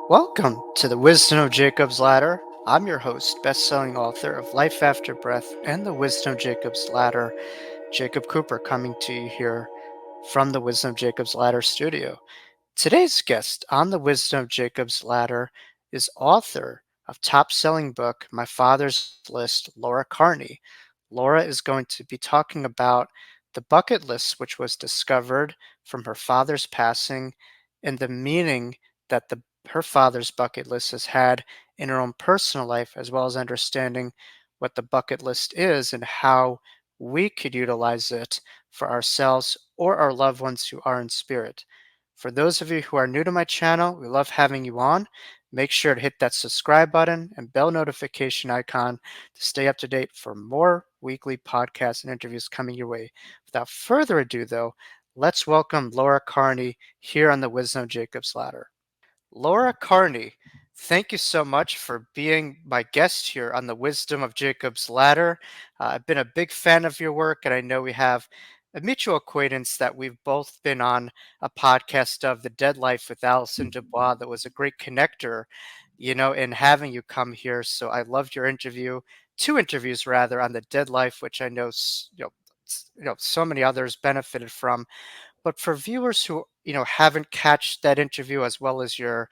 Welcome to the Wisdom of Jacob's Ladder. I'm your host, best-selling author of Life After Breath and the Wisdom of Jacob's Ladder, Jacob Cooper, coming to you here from the Wisdom of Jacob's Ladder studio. Today's guest on the Wisdom of Jacob's Ladder is author of top-selling book My Father's List, Laura Carney. Laura is going to be talking about the bucket list which was discovered from her father's passing and the meaning that her father's bucket list has had in her own personal life, as well as understanding what the bucket list is and how we could utilize it for ourselves or our loved ones who are in spirit. For those of you who are new to my channel, we love having you on. Make sure to hit that subscribe button and bell notification icon to stay up to date for more weekly podcasts and interviews coming your way. Without further ado, though, let's welcome Laura Carney here on the Wisdom of Jacob's Ladder. Laura Carney, thank you so much for being my guest here on the Wisdom of Jacob's Ladder. I've been a big fan of your work, and I know we have a mutual acquaintance that we've both been on a podcast of, The Dead Life with Alison Dubois, that was a great connector, in having you come here. So I loved your interview, two interviews rather, on The Dead Life, which I know, so many others benefited from. But for viewers who haven't catched that interview as well as your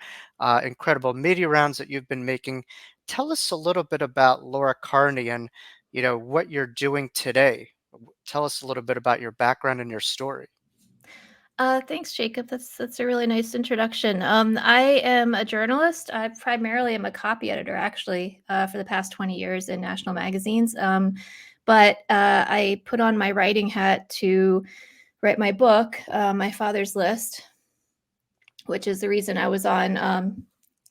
incredible media rounds that you've been making, tell us a little bit about Laura Carney and what you're doing today. Tell us a little bit about your background and your story. Thanks, Jacob. That's a really nice introduction. I am a journalist. I primarily am a copy editor, actually, for the past 20 years in national magazines. But I put on my writing hat to write my book, My Father's List, which is the reason I was on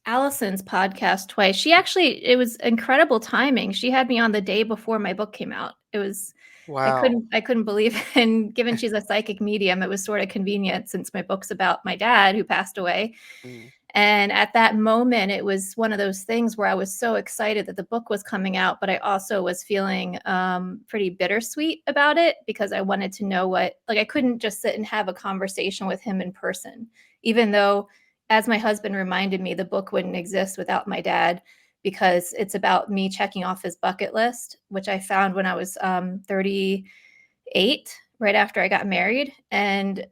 Allison's podcast twice. It was incredible timing. She had me on the day before my book came out. Wow. I couldn't believe it. And given she's a psychic medium, it was sort of convenient since my book's about my dad who passed away. Mm. And at that moment, it was one of those things where I was so excited that the book was coming out, but I also was feeling pretty bittersweet about it because I wanted to know I couldn't just sit and have a conversation with him in person, even though, as my husband reminded me, the book wouldn't exist without my dad because it's about me checking off his bucket list, which I found when I was 38, right after I got married. And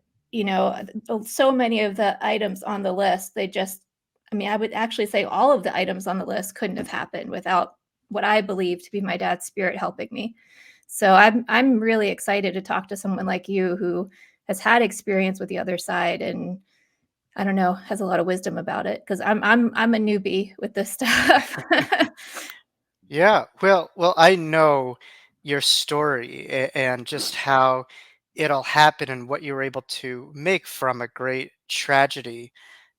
so many of the items on the list, I would actually say all of the items on the list couldn't have happened without what I believe to be my dad's spirit helping me. So I'm really excited to talk to someone like you who has had experience with the other side and, I don't know, has a lot of wisdom about it, because I'm a newbie with this stuff. Yeah, well, I know your story and just how it all happened and what you were able to make from a great tragedy,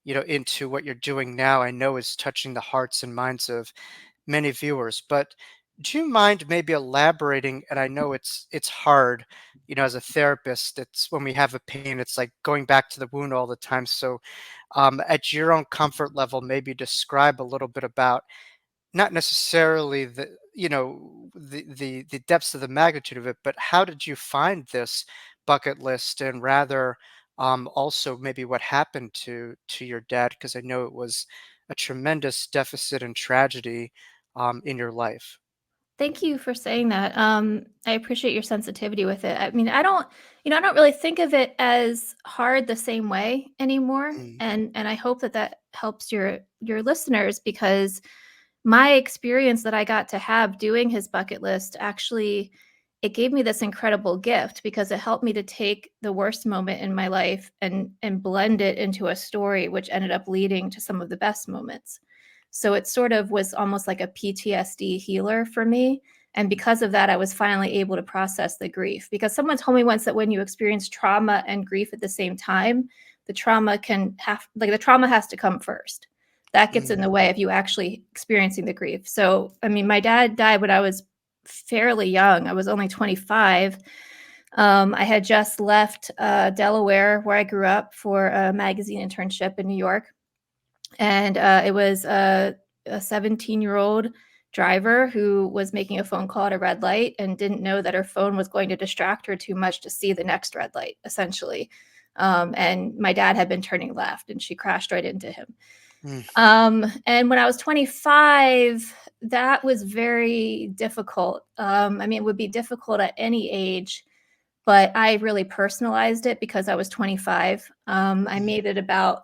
into what you're doing now. I know is touching the hearts and minds of many viewers. But do you mind maybe elaborating? And I know it's hard, as a therapist. It's when we have a pain, it's like going back to the wound all the time. So, at your own comfort level, maybe describe a little bit about not necessarily the depths of the magnitude of it, but how did you find this bucket list, and rather also maybe what happened to your dad, because I know it was a tremendous deficit and tragedy in your life. Thank you for saying that. I appreciate your sensitivity with it. I mean, I don't really think of it as hard the same way anymore, Mm, and I hope that that helps your listeners, because my experience that I got to have doing his bucket list, actually, it gave me this incredible gift because it helped me to take the worst moment in my life and blend it into a story, which ended up leading to some of the best moments. So it sort of was almost like a PTSD healer for me. And because of that, I was finally able to process the grief. Because someone told me once that when you experience trauma and grief at the same time, the trauma has to come first. That gets in mm, the way of you actually experiencing the grief. So, I mean, my dad died when I was fairly young. I was only 25. I had just left Delaware, where I grew up, for a magazine internship in New York. And it was a 17-year-old driver who was making a phone call at a red light and didn't know that her phone was going to distract her too much to see the next red light, essentially. And my dad had been turning left and she crashed right into him. Mm. And when I was 25, that was very difficult. I mean, it would be difficult at any age, but I really personalized it because I was 25. I made it about,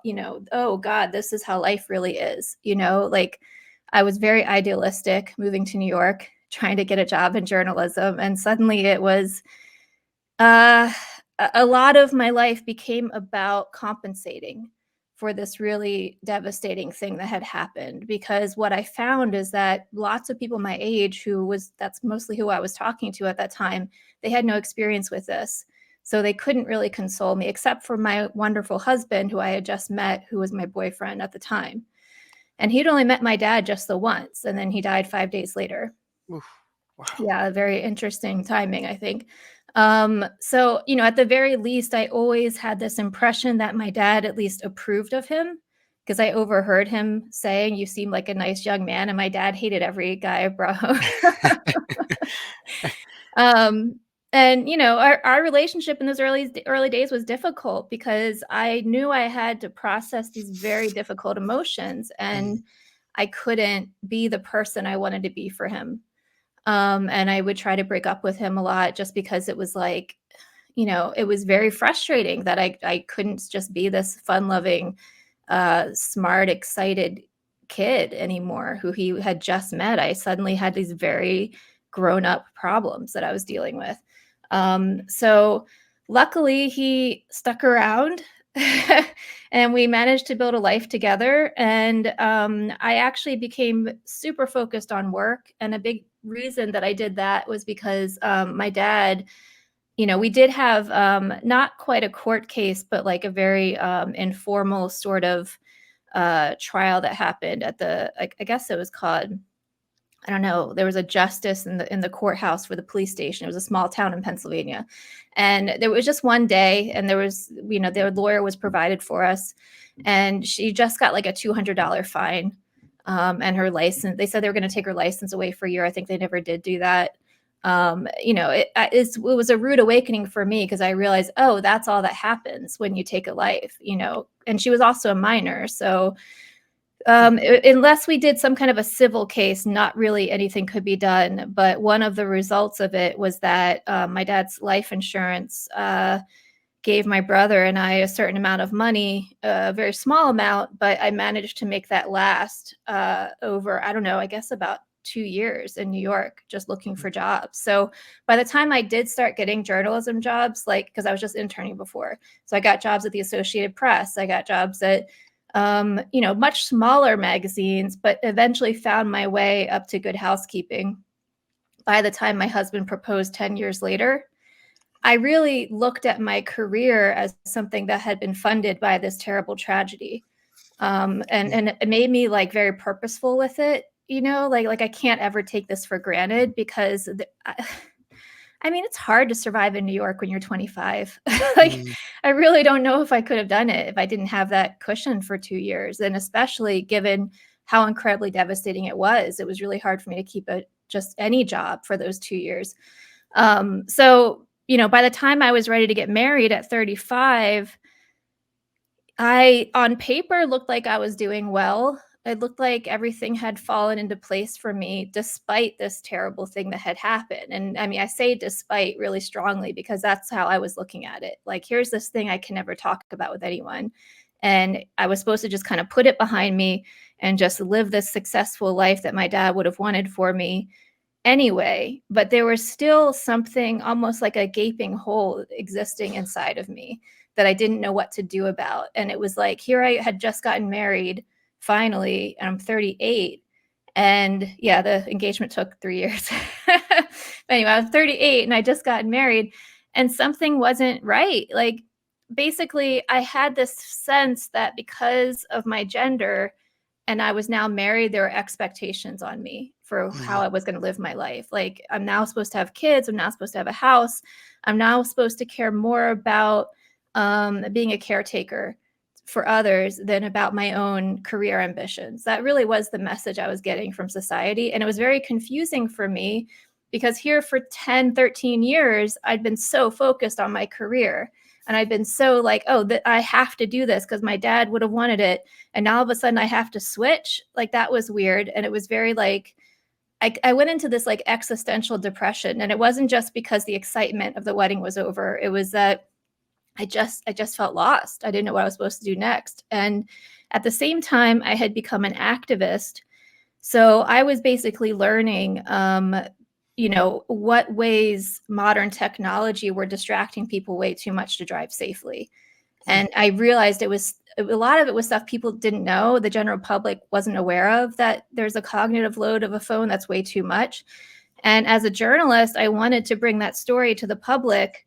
oh God, this is how life really is. Like I was very idealistic moving to New York, trying to get a job in journalism. And suddenly it was, uh, a lot of my life became about compensating for this really devastating thing that had happened. Because what I found is that lots of people my age, that's mostly who I was talking to at that time, they had no experience with this. So they couldn't really console me, except for my wonderful husband, who I had just met, who was my boyfriend at the time. And he'd only met my dad just the once, and then he died 5 days later. Oof. Wow. Yeah, very interesting timing, I think. So, at the very least, I always had this impression that my dad at least approved of him, because I overheard him saying, "You seem like a nice young man," and my dad hated every guy I brought home. And our relationship in those early days was difficult because I knew I had to process these very difficult emotions, and I couldn't be the person I wanted to be for him. And I would try to break up with him a lot just because it was like, it was very frustrating that I couldn't just be this fun-loving, smart, excited kid anymore who he had just met. I suddenly had these very grown-up problems that I was dealing with. So luckily he stuck around and we managed to build a life together. And I actually became super focused on work. And a big reason that I did that was because my dad, we did have not quite a court case, but like a very informal sort of trial that happened at I guess it was called, I don't know, there was a justice in the courthouse for the police station. It was a small town in Pennsylvania. And there was just one day, and there was, their lawyer was provided for us, and she just got like a $200 fine. And her license, they said they were going to take her license away for a year. I think they never did do that. It was a rude awakening for me because I realized, oh, that's all that happens when you take a life, and she was also a minor. So unless we did some kind of a civil case, not really anything could be done. But one of the results of it was that my dad's life insurance gave my brother and I a certain amount of money, a very small amount, but I managed to make that last over, I don't know, I guess about 2 years in New York, just looking for jobs. So by the time I did start getting journalism jobs, because I was just interning before, so I got jobs at the Associated Press, I got jobs at much smaller magazines, but eventually found my way up to Good Housekeeping. By the time my husband proposed 10 years later, I really looked at my career as something that had been funded by this terrible tragedy. And it made me like very purposeful with it, like I can't ever take this for granted because I mean, it's hard to survive in New York when you're 25. I really don't know if I could have done it if I didn't have that cushion for 2 years. And especially given how incredibly devastating it was really hard for me to keep just any job for those 2 years. So, by the time I was ready to get married at 35, I, on paper, looked like I was doing well. It looked like everything had fallen into place for me despite this terrible thing that had happened. And I mean, I say despite really strongly because that's how I was looking at it. Like, here's this thing I can never talk about with anyone. And I was supposed to just kind of put it behind me and just live this successful life that my dad would have wanted for me anyway. But there was still something almost like a gaping hole existing inside of me that I didn't know what to do about. And it was like, here I had just gotten married finally, and I'm 38. And yeah, the engagement took 3 years. But anyway, I was 38 and I just gotten married, and something wasn't right. Like, basically, I had this sense that because of my gender and I was now married, there were expectations on me for how I was going to live my life. Like, I'm now supposed to have kids. I'm now supposed to have a house. I'm now supposed to care more about being a caretaker for others than about my own career ambitions. That really was the message I was getting from society. And it was very confusing for me because here for 10, 13 years, I'd been so focused on my career. And I'd been so like, oh, that I have to do this because my dad would have wanted it. And now all of a sudden I have to switch. Like that was weird. And it was very like, I went into this like existential depression. And it wasn't just because the excitement of the wedding was over. It was that I just felt lost. I didn't know what I was supposed to do next. And at the same time, I had become an activist. So I was basically learning, what ways modern technology were distracting people way too much to drive safely. And I realized it was a lot of it was stuff people didn't know. The general public wasn't aware of, that there's a cognitive load of a phone that's way too much. And as a journalist, I wanted to bring that story to the public.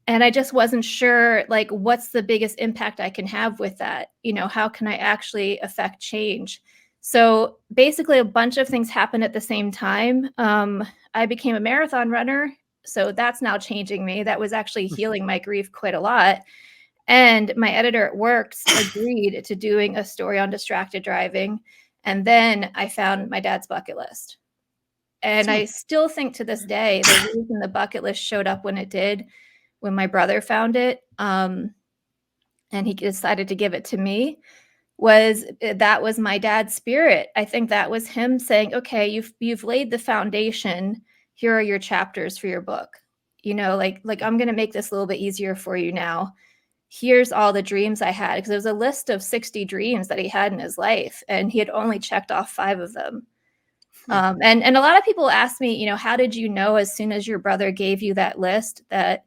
And I just wasn't sure, like, what's the biggest impact I can have with that? How can I actually affect change? So basically, a bunch of things happened at the same time. I became a marathon runner. So that's now changing me. That was actually healing my grief quite a lot. And my editor at Works agreed to doing a story on distracted driving. And then I found my dad's bucket list. And I still think to this day, the reason the bucket list showed up when it did, when my brother found it, and he decided to give it to me, that was my dad's spirit. I think that was him saying, okay, you've laid the foundation. Here are your chapters for your book. Like I'm going to make this a little bit easier for you now. Here's all the dreams I had, because it was a list of 60 dreams that he had in his life, and he had only checked off 5 of them. And a lot of people ask me, how did you know as soon as your brother gave you that list that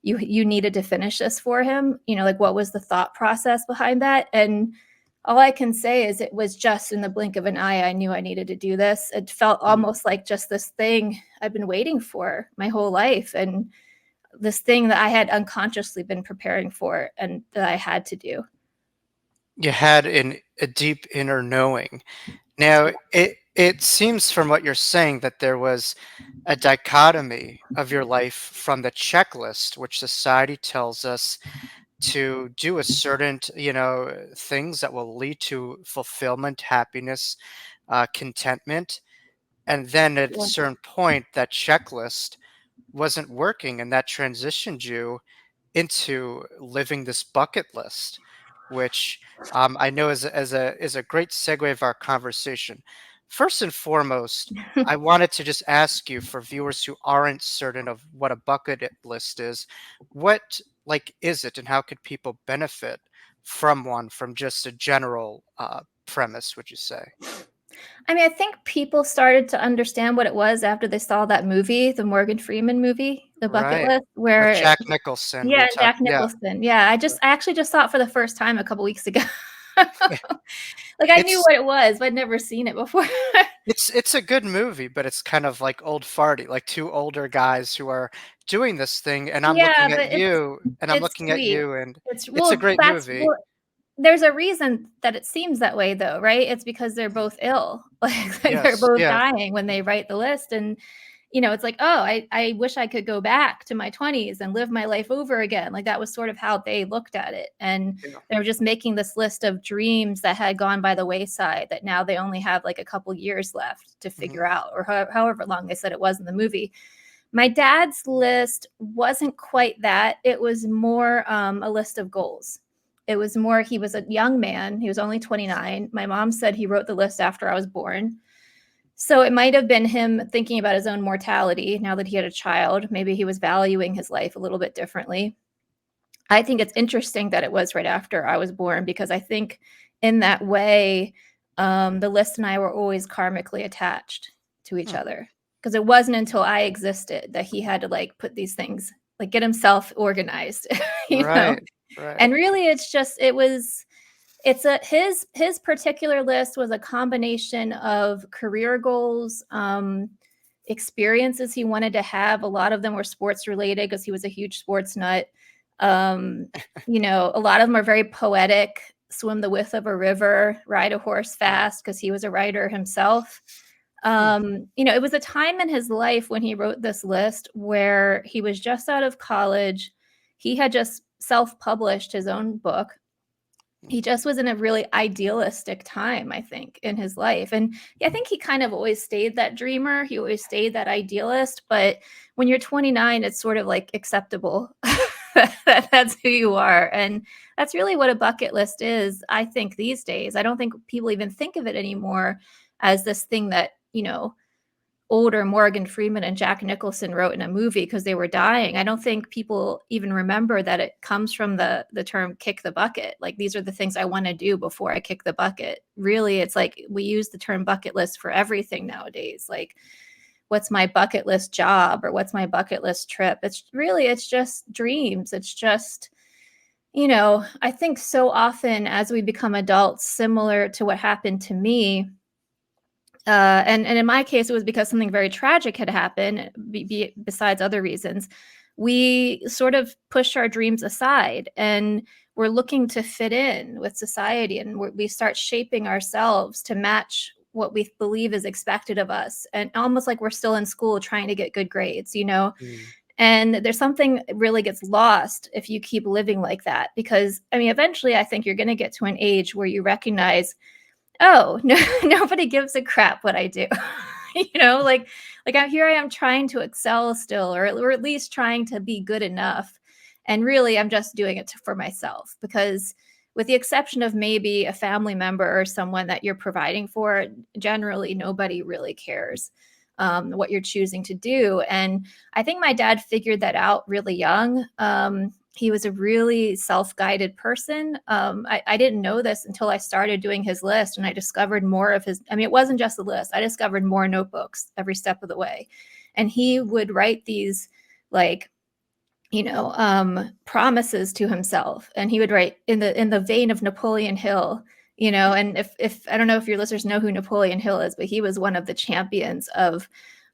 you needed to finish this for him? Like what was the thought process behind that? And all I can say is it was just in the blink of an eye, I knew I needed to do this. It felt almost like just this thing I've been waiting for my whole life, and this thing that I had unconsciously been preparing for and that I had to do. You had a deep inner knowing. Now, it seems from what you're saying that there was a dichotomy of your life from the checklist, which society tells us to do a certain, things that will lead to fulfillment, happiness, contentment. And then at a Yeah. certain point, that checklist wasn't working, and that transitioned you into living this bucket list, which I know is a great segue of our conversation. First and foremost, I wanted to just ask you, for viewers who aren't certain of what a bucket list is, what is it, and how could people benefit from just a general premise, would you say? I mean, I think people started to understand what it was after they saw that movie, the Morgan Freeman movie, The Bucket Right. List, With where Jack Nicholson, yeah, we and talked. Jack Yeah. Nicholson. Yeah, I actually just saw it for the first time a couple weeks ago. Yeah. Like I knew It's what it was, but I'd never seen it before. it's a good movie, but it's kind of like old farty, like 2 older guys who are doing this thing, and I'm Yeah, looking at but you, it's sweet. and It's it's a well, great movie. there's a reason that it seems that way though, right? It's because they're both ill. Like they're Yes, both yeah, dying when they write the list. And it's like, oh, I wish I could go back to my 20s and live my life over again. Like that was sort of how they looked at it. And yeah, they were just making this list of dreams that had gone by the wayside, that now they only have like a couple years left to mhm, figure out, or however long they said it was in the movie. My dad's list wasn't quite that. It was more a list of goals. It was more, he was a young man. He was only 29. My mom said he wrote the list after I was born. So it might have been him thinking about his own mortality now that he had a child. Maybe he was valuing his life a little bit differently. I think it's interesting that it was right after I was born, because I think in that way, the list and I were always karmically attached to each hmm, other. Because it wasn't until I existed that he had to like put these things, like get himself organized, you know? right, right, And really his particular list was a combination of career goals, experiences he wanted to have. A lot of them were sports related because he was a huge sports nut. Um, a lot of them are very poetic. Swim the width of a river, ride a horse fast, because he was a writer himself. hmm, It was a time in his life when he wrote this list where he was just out of college. He had just self-published his own book. He just was in a really idealistic time, I think, in his life. And I think he kind of always stayed that dreamer. He always stayed that idealist. But when you're 29, it's sort of like acceptable That's who you are. And that's really what a bucket list is, I think, these days. I don't think people even think of it anymore as this thing that, older Morgan Freeman and Jack Nicholson wrote in a movie because they were dying. I don't think people even remember that it comes from the term kick the bucket. Like, these are the things I want to do before I kick the bucket. Really, it's like we use the term bucket list for everything nowadays. Like, what's my bucket list job, or what's my bucket list trip? It's just dreams. It's just, I think so often as we become adults, similar to what happened to me, and in my case, it was because something very tragic had happened, besides other reasons. We sort of push our dreams aside, and we're looking to fit in with society, and we start shaping ourselves to match what we believe is expected of us, and almost like we're still in school trying to get good grades, Mm. And there's something really gets lost if you keep living like that, because eventually I think you're going to get to an age where you recognize, oh, no, nobody gives a crap what I do. Like here I am trying to excel still, or at least trying to be good enough. And really, I'm just doing it for myself, because with the exception of maybe a family member or someone that you're providing for, generally nobody really cares what you're choosing to do. And I think my dad figured that out really young. He was a really self-guided person. I didn't know this until I started doing his list, and I discovered more of his. It wasn't just the list. I discovered more notebooks every step of the way. And he would write these, like, promises to himself. And he would write in the vein of Napoleon Hill, and if I don't know if your listeners know who Napoleon Hill is, but he was one of the champions of,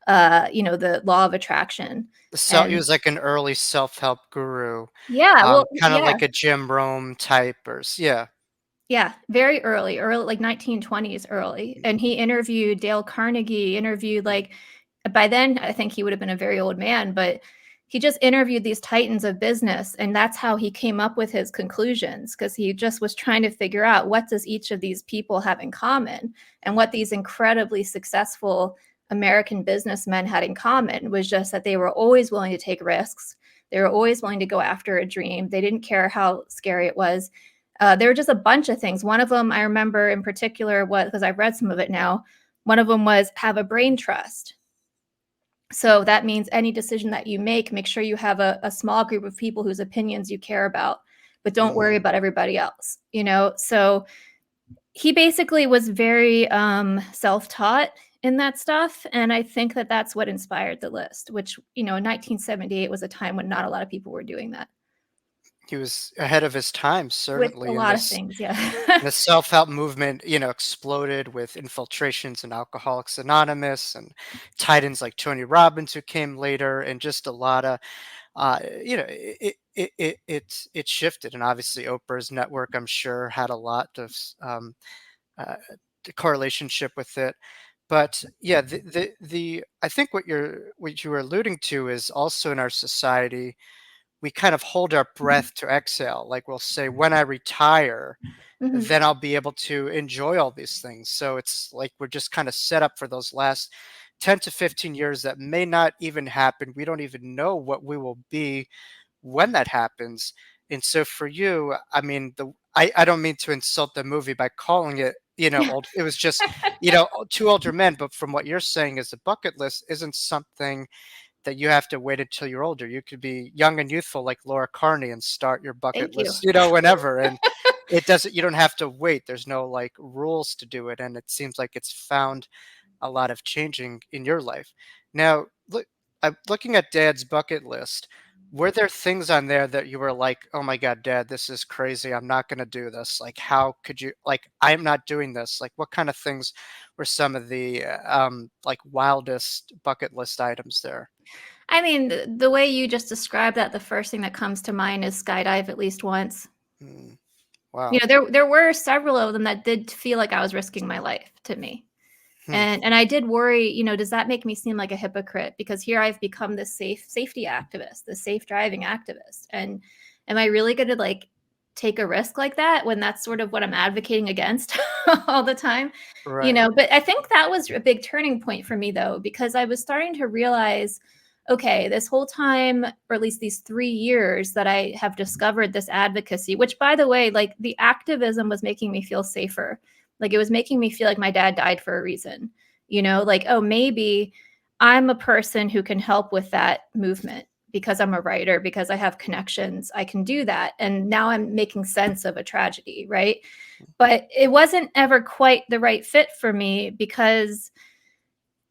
the law of attraction. He And was like an early self-help guru, yeah, well, kind of yeah. like a Jim Rome type, yeah. Yeah, very early, like 1920s early. And he interviewed Dale Carnegie, interviewed, like, by then I think he would have been a very old man, but he just interviewed these titans of business, and that's how he came up with his conclusions, because he just was trying to figure out, what does each of these people have in common? And what these incredibly successful American businessmen had in common was just that they were always willing to take risks. They were always willing to go after a dream. They didn't care how scary it was. There were just a bunch of things. One of them I remember in particular was, because I've read some of it now, one of them was have a brain trust. So that means any decision that you make sure you have a small group of people whose opinions you care about, but don't worry about everybody else, So he basically was very self-taught in that stuff. And I think that that's what inspired the list, which, in 1978 was a time when not a lot of people were doing that. He was ahead of his time, With a certainly, in lot of this. things, yeah. The self-help movement, exploded with infiltrations in Alcoholics Anonymous and titans like Tony Robbins who came later, and just a lot of, it shifted, and obviously Oprah's network, I'm sure, had a lot of uh, correlationship with it. But yeah, the I think what you were alluding to is also in our society, we kind of hold our breath to exhale. Like, we'll say, when I retire, Mhm. then I'll be able to enjoy all these things. So it's like we're just kind of set up for those last 10 to 15 years that may not even happen. We don't even know what we will be when that happens. And so for you, I don't mean to insult the movie by calling it, old. It was just, two older men. But from what you're saying, is a bucket list isn't something that you have to wait until you're older. You could be young and youthful like Laura Carney and start your bucket Thank you. list, whenever. And you don't have to wait. There's no like rules to do it. And it seems like it's found a lot of changing in your life. Now, I'm looking at Dad's bucket list. Were there things on there that you were like, oh my God, Dad, this is crazy. I'm not going to do this. Like, how could you, like, I'm not doing this. Like, what kind of things were some of the, like, wildest bucket list items there? The way you just described that, the first thing that comes to mind is skydive at least once. Mm, wow. There were several of them that did feel like I was risking my life to me. Hmm. And I did worry, does that make me seem like a hypocrite? Because here I've become this safety activist, the safe driving activist. And am I really going to, like, take a risk like that when that's sort of what I'm advocating against all the time? Right. But I think that was a big turning point for me, though, because I was starting to realize, okay, this whole time, or at least these 3 years that I have discovered this advocacy, which by the way, like the activism was making me feel safer. Like it was making me feel like my dad died for a reason, like, oh, maybe I'm a person who can help with that movement because I'm a writer, because I have connections, I can do that. And now I'm making sense of a tragedy, right? But it wasn't ever quite the right fit for me because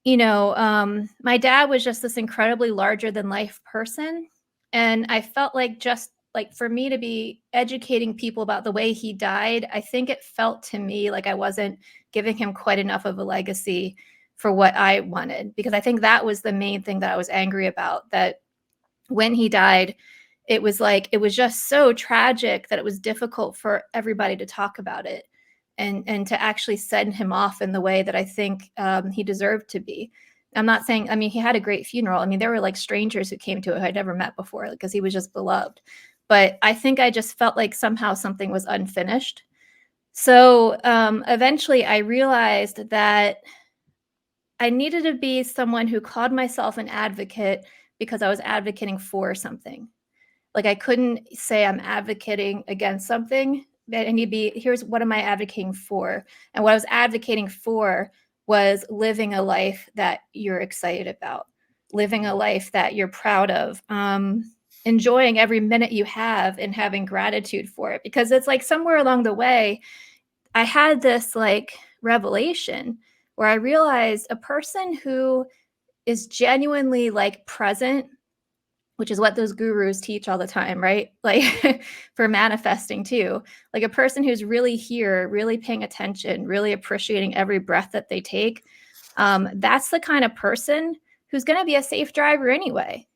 my dad was just this incredibly larger than life person. And I felt like, just like, for me to be educating people about the way he died, I think it felt to me like I wasn't giving him quite enough of a legacy for what I wanted. Because I think that was the main thing that I was angry about, that when he died, it was like, it was just so tragic that it was difficult for everybody to talk about it and to actually send him off in the way that I think he deserved to be. I'm not saying, I mean, he had a great funeral. I mean, there were like strangers who came to it who I'd never met before because he was just beloved. But I think I just felt like somehow something was unfinished. So eventually I realized that I needed to be someone who called myself an advocate because I was advocating for something. Like I couldn't say I'm advocating against something. I need to be, here's what am I advocating for? And what I was advocating for was living a life that you're excited about, living a life that you're proud of, enjoying every minute you have and having gratitude for it. Because it's like somewhere along the way, I had this like revelation where I realized a person who is genuinely like present, which is what those gurus teach all the time, right? Like for manifesting too. Like a person who's really here, really paying attention, really appreciating every breath that they take. That's the kind of person who's going to be a safe driver anyway,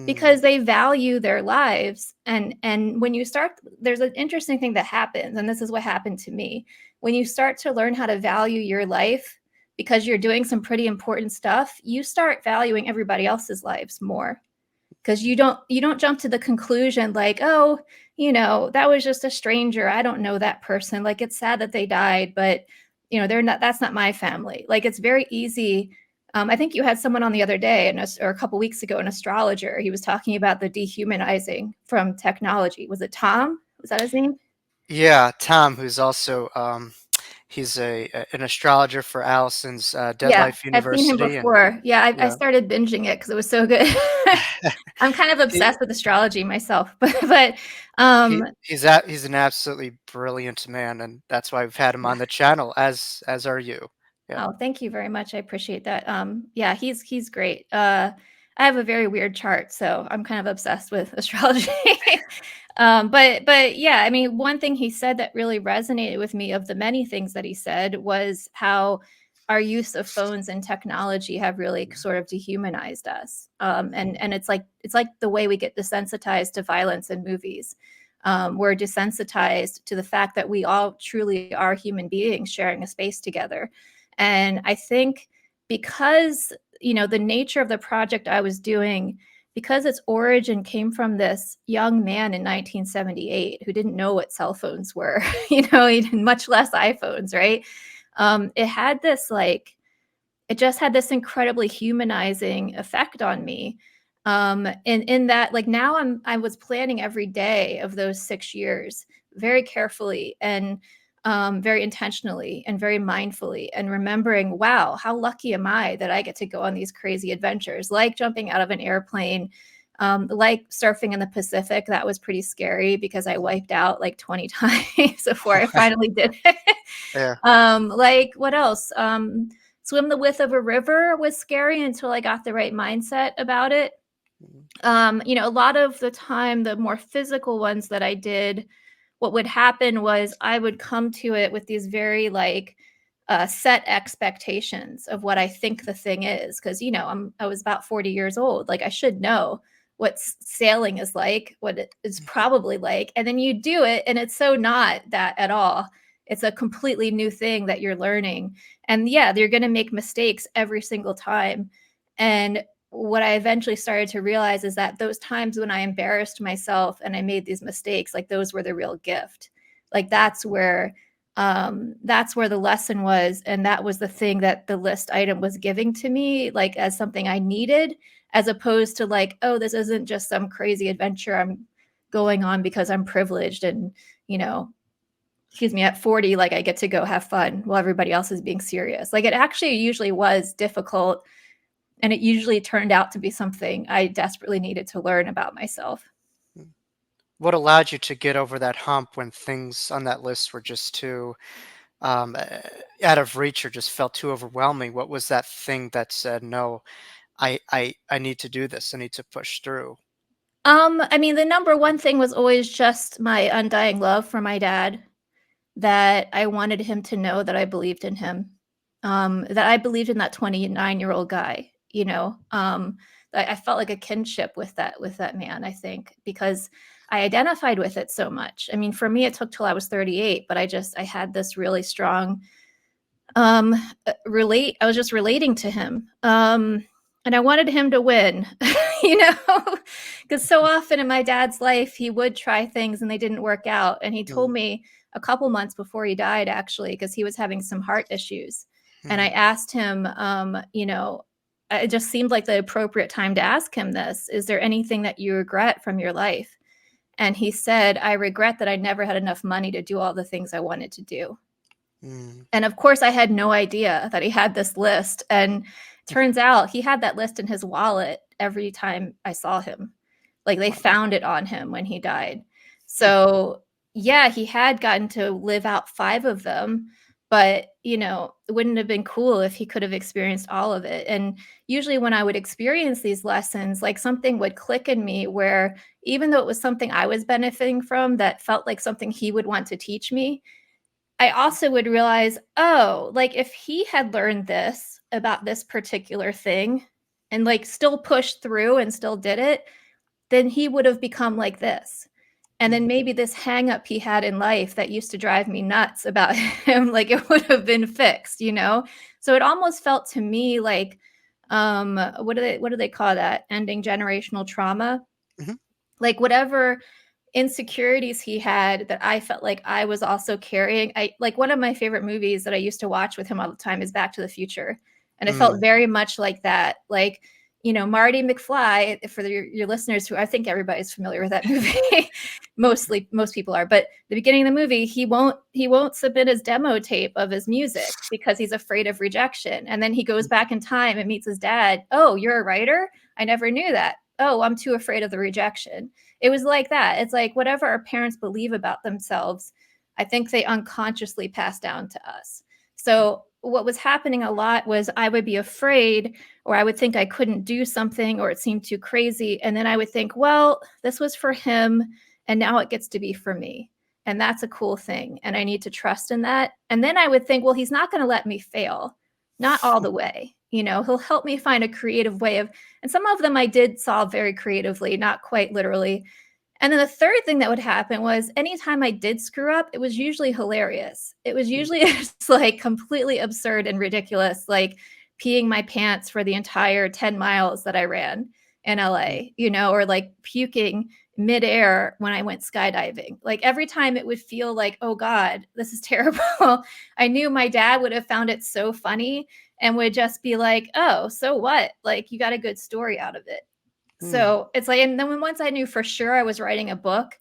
because they value their lives. And when you start, there's an interesting thing that happens, and this is what happened to me. When you start to learn how to value your life because you're doing some pretty important stuff, you start valuing everybody else's lives more, because you don't jump to the conclusion like, oh, that was just a stranger, I don't know that person, like it's sad that they died, but they're not, that's not my family. Like it's very easy. I think you had someone on the other day, or a couple weeks ago, an astrologer. He was talking about the dehumanizing from technology. Was it Tom? Was that his name? Yeah, Tom, who's also he's an astrologer for Allison's Dead Yeah, Life I've seen him University, and before. Yeah, I yeah, started binging it because it was so good. I'm kind of he, obsessed with astrology myself, but um, he's an absolutely brilliant man, and that's why we've had him on the channel, as are you. Yeah. oh, thank you very much. I appreciate that. Yeah, he's great. I have a very weird chart, so I'm kind of obsessed with astrology. But yeah, I mean, one thing he said that really resonated with me, of the many things that he said, was how our use of phones and technology have really sort of dehumanized us. And it's like the way we get desensitized to violence in movies. We're desensitized to the fact that we all truly are human beings sharing a space together. And I think because, the nature of the project I was doing, because its origin came from this young man in 1978 who didn't know what cell phones were, he didn't, much less iPhones, right? It had this like, it just had this incredibly humanizing effect on me. In that, like, now I was planning every day of those 6 years very carefully and very intentionally and very mindfully, and remembering, wow, how lucky am I that I get to go on these crazy adventures, like jumping out of an airplane, like surfing in the Pacific. That was pretty scary because I wiped out like 20 times before I finally did it. Yeah. Like what else? Swim the width of a river was scary until I got the right mindset about it. A lot of the time, the more physical ones that I did, what would happen was I would come to it with these very like set expectations of what I think the thing is. Cause I was about 40 years old. Like I should know what sailing is like, what it is probably like. And then you do it and it's so not that at all. It's a completely new thing that you're learning. And yeah, you're going to make mistakes every single time. And what I eventually started to realize is that those times when I embarrassed myself and I made these mistakes, like those were the real gift. Like that's where the lesson was, and that was the thing that the list item was giving to me, like as something I needed, as opposed to like, oh, this isn't just some crazy adventure I'm going on because I'm privileged and, you know, excuse me, at 40, like I get to go have fun while everybody else is being serious. Like it actually usually was difficult, and it usually turned out to be something I desperately needed to learn about myself. What allowed you to get over that hump when things on that list were just too um, uh, out of reach or just felt too overwhelming? What was that thing that said, "No, I need to do this. I need to push through"? I mean, the number one thing was always just my undying love for my dad, that I wanted him to know that I believed in him, that I believed in that 29-year-old guy, you know. I felt like a kinship with that man, I think, because I identified with it so much. I mean, for me, it took till I was 38, but I had this really strong um relate I was just relating to him. And I wanted him to win, you know, because so often in my dad's life he would try things and they didn't work out, and he told Mm, me a couple months before he died, actually, because he was having some heart issues. And I mm, asked him, you know, it just seemed like the appropriate time to ask him this: is there anything that you regret from your life? And he said, I regret that I never had enough money to do all the things I wanted to do. mm, And of course, I had no idea that he had this list. And turns out he had that list in his wallet every time I saw him. Like they wow, found it on him when he died. So, yeah, he had gotten to live out 5 of them, but, you know, it wouldn't have been cool if he could have experienced all of it. And usually when I would experience these lessons, like something would click in me where even though it was something I was benefiting from that felt like something he would want to teach me, I also would realize, oh, like if he had learned this about this particular thing and like still pushed through and still did it, then he would have become like this. And mm, then maybe this hang up he had in life that used to drive me nuts about him, like it would have been fixed, you know? So it almost felt to me like what do they call that? Ending generational trauma. mhm, Like whatever insecurities he had that I felt like I was also carrying. I like one of my favorite movies that I used to watch with him all the time is Back to the Future. And it felt mm, very much like that. Like, you know, Marty McFly, for your listeners who I think everybody's familiar with that movie. Mostly most people are, but the beginning of the movie, he won't submit his demo tape of his music because he's afraid of rejection. And then he goes back in time and meets his dad. Oh, you're a writer? I never knew that. Oh, I'm too afraid of the rejection. It was like that. It's like whatever our parents believe about themselves, I think they unconsciously pass down to us. So what was happening a lot was I would be afraid, or I would think I couldn't do something, or it seemed too crazy. And then I would think, well, this was for him and now it gets to be for me. And that's a cool thing. And I need to trust in that. And then I would think, well, he's not going to let me fail. Not all the way. You know, he'll help me find a creative way of, and some of them I did solve very creatively, not quite literally. And then the third thing that would happen was anytime I did screw up, it was usually hilarious. It was mm, usually just like completely absurd and ridiculous, like peeing my pants for the entire 10 miles that I ran in mm, LA, you know, or like puking midair when I went skydiving. Like every time it would feel like, oh God, this is terrible. I knew my dad would have found it so funny and would just be like, oh, so what? Like you got a good story out of it. mm. So it's like, and then once I knew for sure I was writing a book,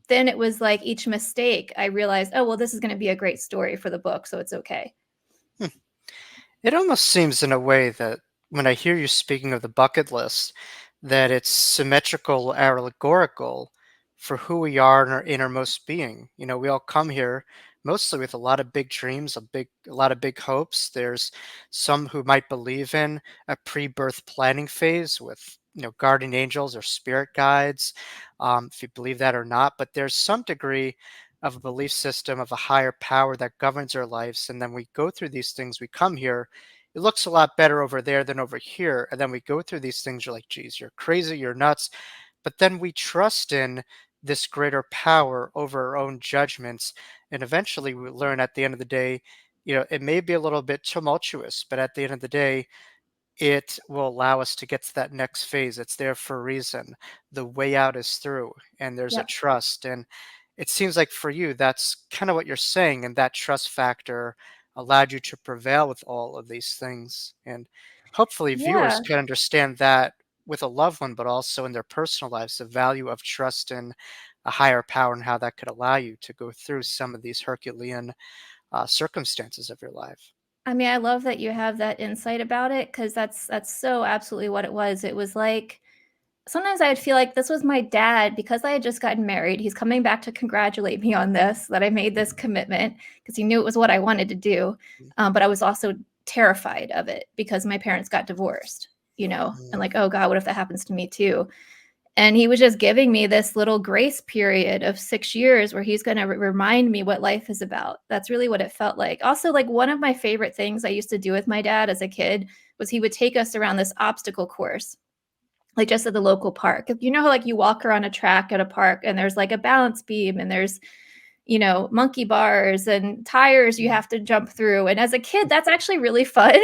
then it was like each mistake, I realized, oh, well, this is going to be a great story for the book. So it's okay. It almost seems in a way that when I hear you speaking of the bucket list, that it's symmetrical, allegorical for who we are in our innermost being. You know, we all come here mostly with a lot of big dreams, a lot of big hopes. There's some who might believe in a pre-birth planning phase with, you know, guardian angels or spirit guides, if you believe that or not. But there's some degree of a belief system of a higher power that governs our lives, and then we go through these things. We come here, it looks a lot better over there than over here. And then we go through these things. You're like, geez, you're crazy, you're nuts. But then we trust in this greater power over our own judgments. And eventually we learn at the end of the day, you know, it may be a little bit tumultuous, but at the end of the day, it will allow us to get to that next phase. It's there for a reason. The way out is through, and there's a Yep. trust. And it seems like for you, that's kind of what you're saying. And that trust factor allowed you to prevail with all of these things. And hopefully, viewers Yeah. can understand that with a loved one, but also in their personal lives, the value of trust in a higher power and how that could allow you to go through some of these Herculean circumstances of your life. I mean, I love that you have that insight about it, because that's so absolutely what it was. It was like sometimes I'd feel like this was my dad because I had just gotten married. He's coming back to congratulate me on this, that I made this commitment because he knew it was what I wanted to do. But I was also terrified of it because my parents got divorced, and Mm. like, oh God, what if that happens to me too? And he was just giving me this little grace period of 6 years where he's going to remind me what life is about. That's really what it felt like. Also, like, one of my favorite things I used to do with my dad as a kid was he would take us around this obstacle course, like just at the local park. You know how like you walk around a track at a park and there's like a balance beam and there's, monkey bars and tires you have to jump through. And as a kid, that's actually really fun.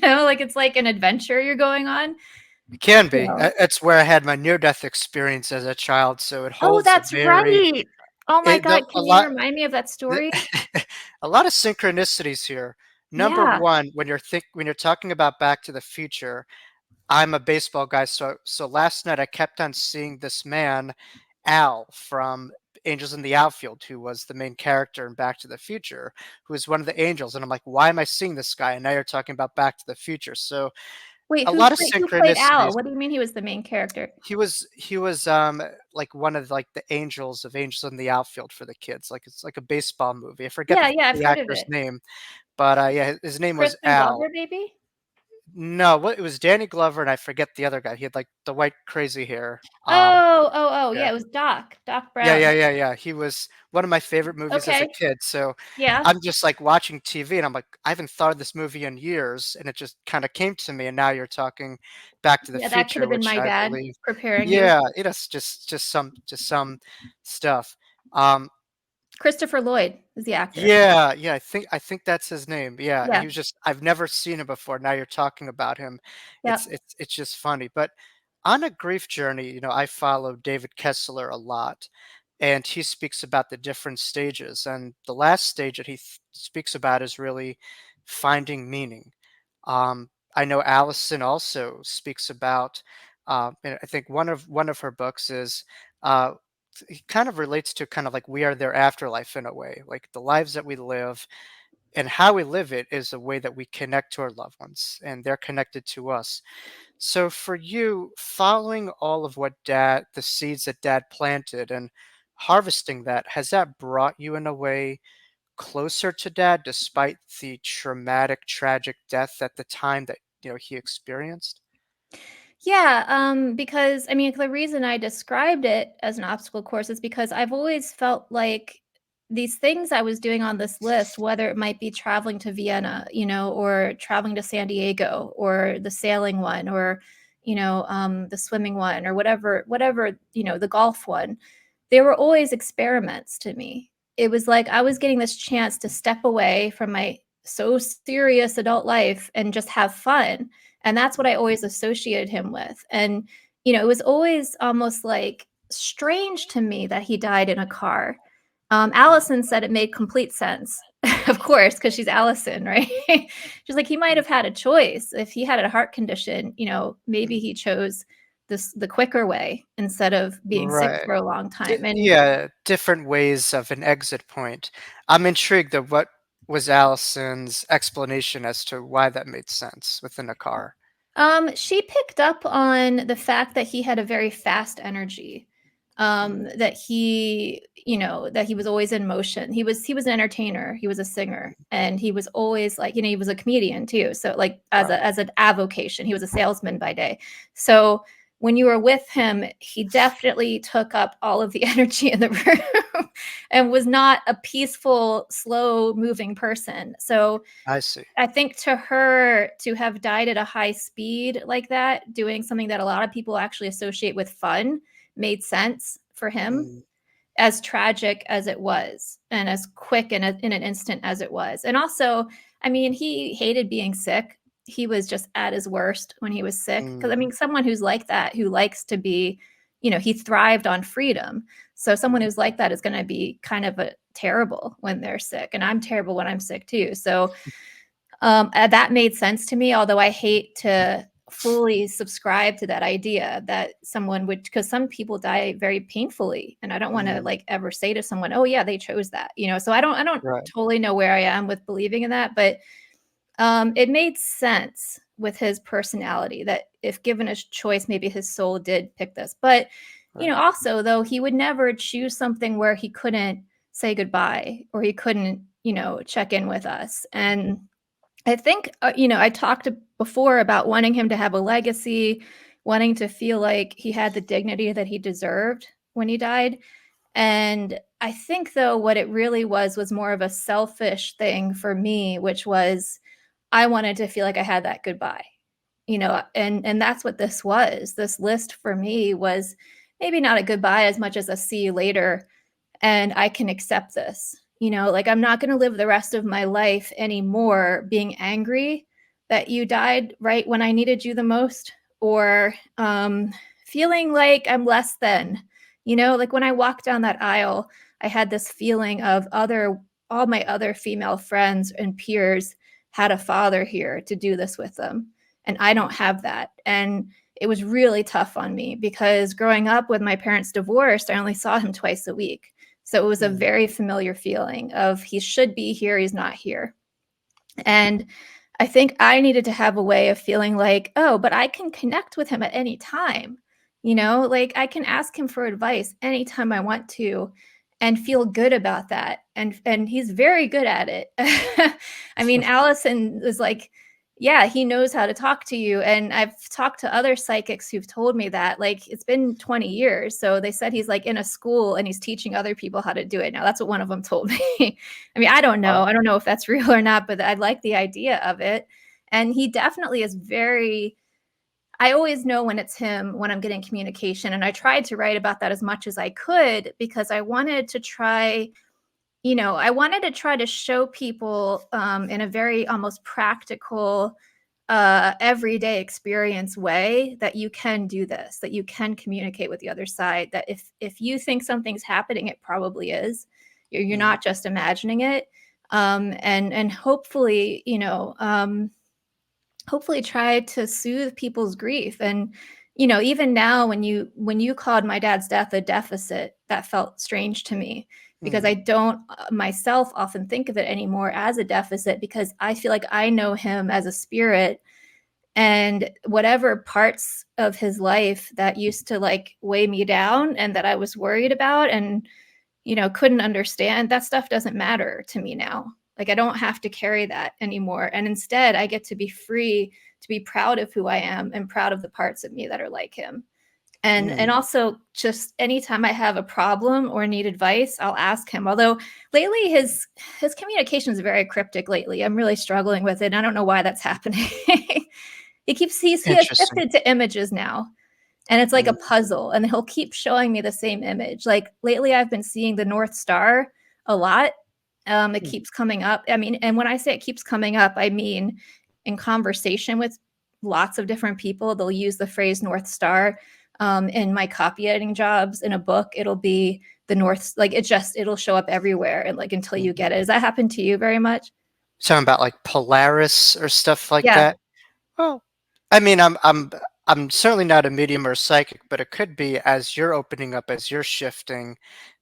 Like it's like an adventure you're going on. It can be. So, That's where I had my near-death experience as a child, so it oh, holds a that's very right. Oh my it the God. a Can you lot remind me of that the story? a lot of synchronicities here. Number Yeah. 1, when you're talking about Back to the Future, I'm a baseball guy, so last night I kept on seeing this man, Al from Angels in the Outfield, who was the main character in Back to the Future, who is one of the angels, and I'm like, "Why am I seeing this guy?" And now you're talking about Back to the Future, so Wait, a who lot of played who played Al? synchronicities. What do you mean he was the main character? He was, like, one of, like, the angels of Angels in the Outfield for the kids, like, it's like a baseball movie. I forget Yeah, yeah, I've the heard of actor's it. name, but, yeah, his name was Crispin Al. Glover, maybe? No, what it was Danny Glover, and I forget the other guy. He had, like, the white crazy hair. Oh, oh, oh, Yeah. yeah, it was Doc Yeah, Brown. yeah, yeah, yeah. He was one of my favorite movies as a Okay. kid, so Yeah. I'm just, like, watching TV, and I'm like, "I haven't thought of this movie in years," and it just kinda came to me, and now you're talking Back to the Yeah, that could Future, have been which my I dad believe. preparing you. Yeah, it is just some stuff. Um, Christopher Lloyd is the actor. yeah, yeah, I think that's his name, yeah, and he Yeah. was just I've never seen him before, now you're talking about him. It's Yep. it's it's just funny, but on a grief journey, I follow David Kessler a lot, and he speaks about the different stages, and the last stage that he speaks about is really finding meaning. I know Allison also speaks about, and I think one of her books is, uh, it kind of relates to kind of like we are their afterlife in a way, like the lives that we live and how we live it is a way that we connect to our loved ones and they're connected to us. So for you, following all of the seeds that dad planted and harvesting that, has that brought you in a way closer to dad despite the traumatic, tragic death at the time that, he experienced? Yeah, because I mean, the reason I described it as an obstacle course is because I've always felt like these things I was doing on this list, whether it might be traveling to Vienna, or traveling to San Diego, or the sailing one, or the swimming one, or whatever, the golf one, they were always experiments to me. It was like I was getting this chance to step away from my so serious adult life and just have fun, and that's what I always associated him with. And, it was always almost like strange to me that he died in a car. Allison said it made complete sense, of course, because she's Allison, right? She's like, he might have had a choice. If he had a heart condition, maybe he chose the quicker way instead of being sick Right. for a long time. And Yeah, different ways of an exit point. I'm intrigued of what was Allison's explanation as to why that made sense within a car. She picked up on the fact that he had a very fast energy. Mm, That he was always in motion. He was an entertainer, he was a singer, and he was always like, he was a comedian too. So like right. as an avocation, he was a salesman by day. So when you were with him, he definitely took up all of the energy in the room and was not a peaceful, slow moving person. So I see. I think to her to have died at a high speed like that, doing something that a lot of people actually associate with fun, made sense for him, Mm, as tragic as it was and as quick in an instant as it was. And also, I mean, he hated being sick. He was just at his worst when he was sick. Because I mhm, mean, someone who's like that, who likes to be, he thrived on freedom. So someone mhm, who's like that is going to be kind of terrible when they're sick. And I'm terrible when I'm sick too. So that made sense to me, although I hate to fully subscribe to that idea that someone would, because some people die very painfully, and I don't want to Mm, like ever say to someone, oh yeah, they chose that, you know. So I don't right. totally know where I am with believing in that, but it made sense with his personality that if given a choice, maybe his soul did pick this. But, you know, Right. also, though, he would never choose something where he couldn't say goodbye or he couldn't, you know, check in with us. And I think, you know, I talked before about wanting him to have a legacy, wanting to feel like he had the dignity that he deserved when he died. And I think, though, what it really was more of a selfish thing for me, which was I wanted to feel like I had that goodbye, you know, and that's what this was. This list for me was maybe not a goodbye as much as a see you later, and I can accept this. You know, like I'm not going to live the rest of my life anymore being angry that you died right when I needed you the most, or feeling like I'm less than. You know, like when I walked down that aisle, I had this feeling of all my other female friends and peers had a father here to do this with them, and I don't have that. And it was really tough on me because growing up with my parents divorced, I only saw him twice a week. So it was a Mm, very familiar feeling of he should be here, he's not here. And I think I needed to have a way of feeling like, oh, but I can connect with him at any time. You know, like I can ask him for advice anytime I want to and feel good about that. And he's very good at it. I mean, Allison was like, yeah, he knows how to talk to you. And I've talked to other psychics who've told me that, like, it's been 20 years. So they said he's like in a school and he's teaching other people how to do it. Now, that's what one of them told me. I mean, I don't know. wow. I don't know if that's real or not, but I like the idea of it. And he definitely is very, I always know when it's him when I'm getting communication. And I tried to write about that as much as I could because I wanted to try, you know, I wanted to try to show people in a very almost practical, everyday experience way that you can do this, that you can communicate with the other side, that if you think something's happening, it probably is. You're Mm, not just imagining it. And hopefully, you know, hopefully try to soothe people's grief. And you know, even now when you called my dad's death a deficit, that felt strange to me because mm, I don't myself often think of it anymore as a deficit because I feel like I know him as a spirit, and whatever parts of his life that used to like weigh me down and that I was worried about and, you know, couldn't understand, that stuff doesn't matter to me now. Like I don't have to carry that anymore. And instead, I get to be free to be proud of who I am and proud of the parts of me that are like him. And mm. also just anytime I have a problem or need advice, I'll ask him. Although lately his communication is very cryptic lately. I'm really struggling with it. And I don't know why that's happening. He has Interesting. shifted to images now, and it's like a Mm, puzzle, and he'll keep showing me the same image. Like lately I've been seeing the North Star a lot. It mm, keeps coming up. I mean, and when I say it keeps coming up, I mean in conversation with lots of different people, they'll use the phrase North Star. In my copy editing jobs in a book, it'll be the North, like it'll show up everywhere and like until you mm. get it. Does that happen to you very much? Talking about like Polaris or stuff like Yeah. that. Well, I mean, I'm certainly not a medium or a psychic, but it could be as you're opening up, as you're shifting,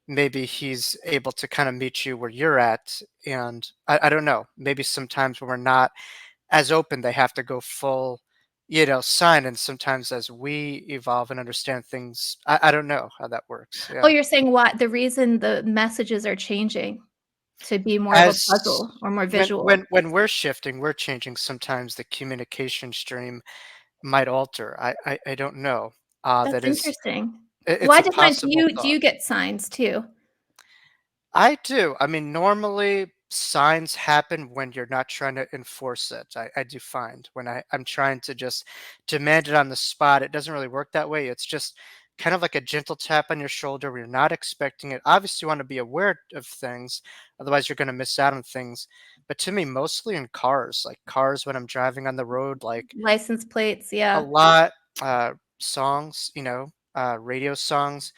maybe he's able to kind of meet you where you're at. And I don't know, maybe sometimes when we're not as open, they have to go full, sign. And sometimes as we evolve and understand things, I don't know how that works. Oh, Yeah. you're saying what the reason the messages are changing to be more of a As puzzle or more when visual. when when we're shifting, we're changing, sometimes the communication stream might alter. I don't know. That's That is, interesting. it's Why a different possible do thought. you get signs too? I do. I mean, normally signs happen when you're not trying to enforce it. I do find when I'm trying to just demand it on the spot, it doesn't really work that way. It's just kind of like a gentle tap on your shoulder when you're not expecting it. Obviously, you want to be aware of things, otherwise, you're going to miss out on things. But to me, mostly in cars, like cars when I'm driving on the road, like License plates, a yeah. lot, songs, radio songs.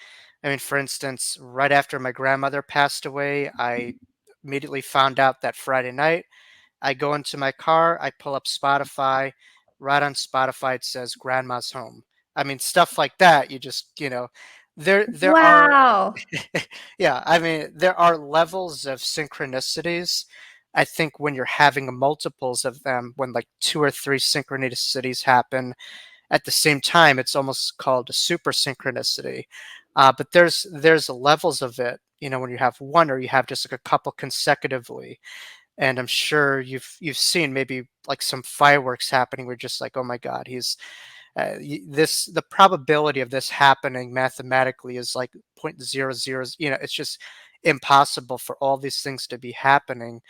I mean, for instance, right after my grandmother passed away, I immediately found out that Friday night. I go into my car, I pull up Spotify. right on Spotify it says grandma's home. I mean, stuff like that. You just, there are, Wow. yeah, I mean, there are levels of synchronicities. I think when you're having multiples of them, when like two or three synchronicities happen at the same time, it's almost called a super synchronicity. But there's levels of it, when you have one or you have just like a couple consecutively. And I'm sure you've seen maybe like some fireworks happening. Where just like, oh my God, this the probability of this happening mathematically is like 0.00. It's just impossible for all these things to be happening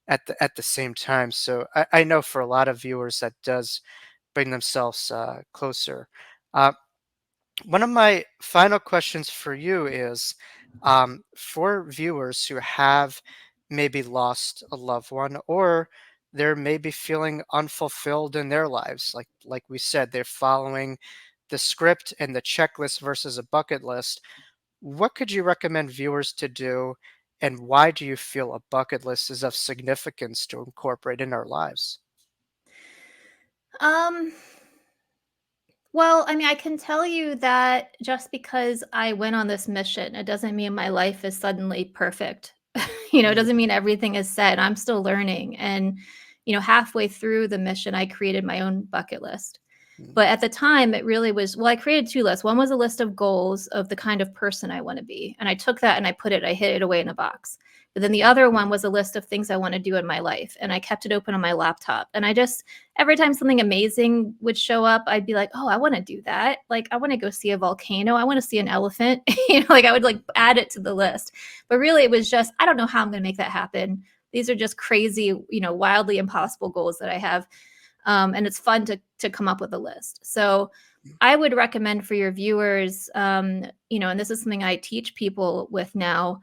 at the same time. So I know for a lot of viewers that does bring themselves closer. Uh, One of my final questions for you is, for viewers who have maybe lost a loved one, or they're maybe feeling unfulfilled in their lives, like we said, they're following the script and the checklist versus a bucket list. What could you recommend viewers to do, and why do you feel a bucket list is of significance to incorporate in our lives? Um, well, I mean, I can tell you that just because I went on this mission, it doesn't mean my life is suddenly perfect. It Mm, doesn't mean everything is set. I'm still learning. And, halfway through the mission, I created my own bucket list. mm, But at the time, it really was, well, I created two lists. One was a list of goals of the kind of person I want to be. And I took that and I hid it away in a box. But then the mm, other one was a list of things I want to do in my life. And I kept it open on my laptop. And I just, every time something amazing would show up, I'd be like, oh, I want to do that. Like, I want to go see a volcano. I want to see an elephant. Like I would like add it to the list. But really, it was just, I don't know how I'm going to make that happen. These are just crazy, wildly impossible goals that I have. And it's fun to come up with a list. So I would recommend for your viewers, and this is something I teach people with now.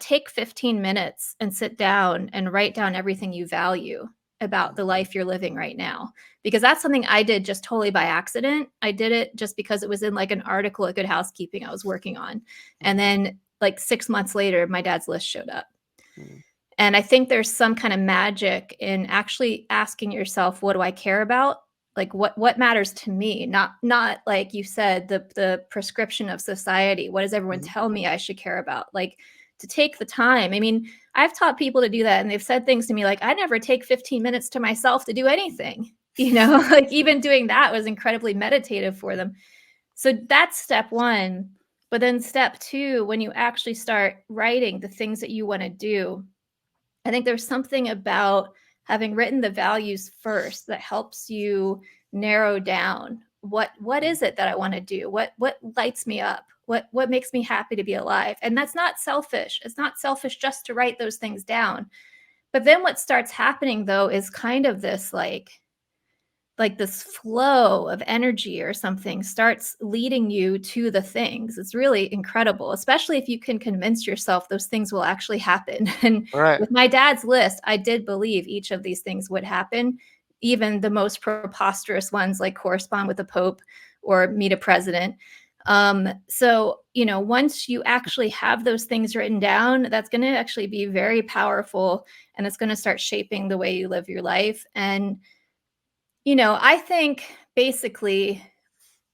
Take 15 minutes and sit down and write down everything you value about the life you're living right now, because that's something I did just totally by accident. I did it just because it was in like an article at Good Housekeeping I was working on, and mm, then like 6 months later, my dad's list showed up. mm, And I think there's some kind of magic in actually asking yourself, what do I care about? Like what matters to me? Not like you said, the prescription of society. What does everyone mm, tell me I should care about? Like to take the time. I mean, I've taught people to do that and they've said things to me like, I never take 15 minutes to myself to do anything. Like even doing that was incredibly meditative for them. So that's step one. But then step two, when you actually start writing the things that you want to do, I think there's something about having written the values first that helps you narrow down what mm, is it that I want to do? What lights me up? What makes me happy to be alive? And that's not selfish. It's not selfish just to write those things down. But then what starts happening though is kind of this like this flow of energy or something starts leading you to the things. It's really incredible, especially if you can convince yourself those things will actually happen. And right. with my dad's list, I did believe each of these things would happen, even the most preposterous ones like correspond with the Pope or meet a president. So, once you actually have those things written down, that's going to actually be very powerful and it's going to start shaping the way you live your life. And I think basically